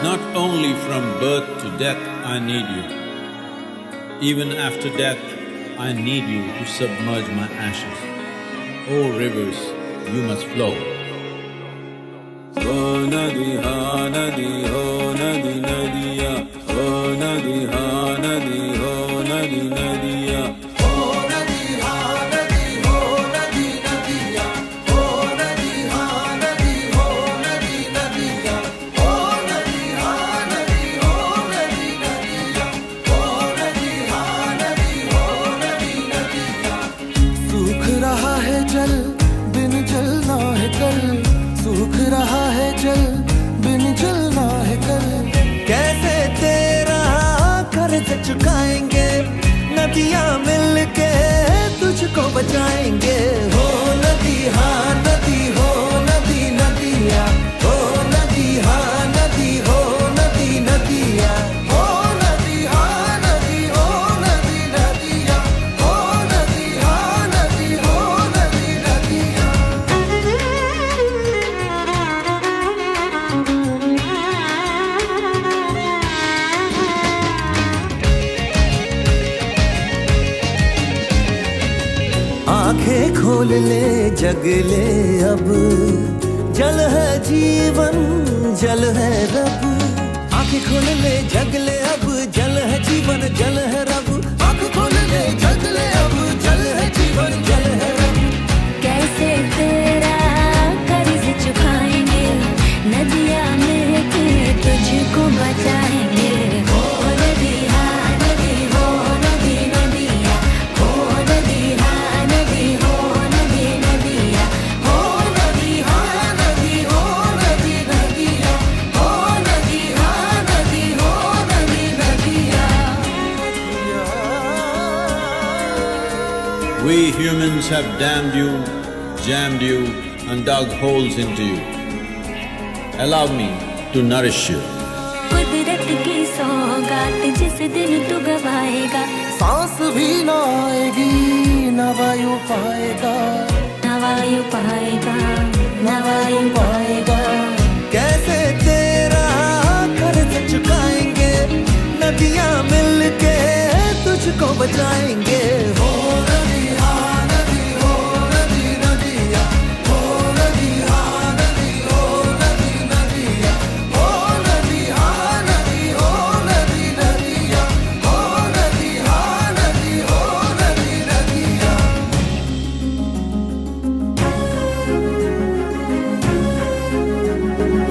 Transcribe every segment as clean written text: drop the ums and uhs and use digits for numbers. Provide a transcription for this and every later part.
Not only from birth to death I need you. Even after death, I need you to submerge my ashes. Oh rivers, you must flow. Oh nadi ha nadi ho nadi nadiya. Oh nadi ha nadi ho nadi nadiya. जल बिन जलना है कल, सूख रहा है जल बिन जलना है कल। कैसे तेरा कर्ज चुकाएंगे, नदियां मिलके तुझको बचाएंगे। हो नदी हाँ नदी हो नदी नदिया, हो नदी हाँ नदी हो नदी नदिया, हो नदी हाँ नदी हो नदी नदिया, हो नदी हाँ नदी हो नदी नदिया। आंखें खोल ले जग ले अब, जल है जीवन जल है रब। आंखें खोल ले जग ले अब, जल है जीवन जल है रब। आंखें खोल ले जग ले अब, जल है जीवन जल है रब। कैसे तेरा कर्ज चुकाएंगे, नदियां मिलके तुझको बचाएंगे। हो नदी हाँ नदी हो नदी नदिया, हो नदी हाँ नदी हो नदी नदिया, हो नदी हाँ नदी हो नदी नदिया, हो नदी हाँ नदी हो नदी नदिया। We humans have damned you, jammed you and dug holes into you. Allow me to nourish you. कुदरत की सौगात जिस दिन तू गवाएगा, सांस भी ना आएगी ना वायु पाएगा, ना वायु पाएगा ना वायु पाएगा। कैसे तेरा कर्ज चुकाएंगे, नदियां मिलके तुझको बचाएंगे। हो नदी हाँ नदी हो नदी नदिया, हो नदी हाँ नदी हो नदी नदिया, हो नदी हाँ नदी हो नदी नदिया, हो नदी हाँ नदी हो नदी नदिया।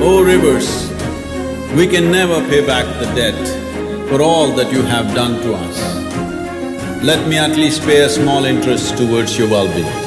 Oh rivers, we can never pay back the debt for all that you have done to us. Let me at least pay a small interest towards your well-being.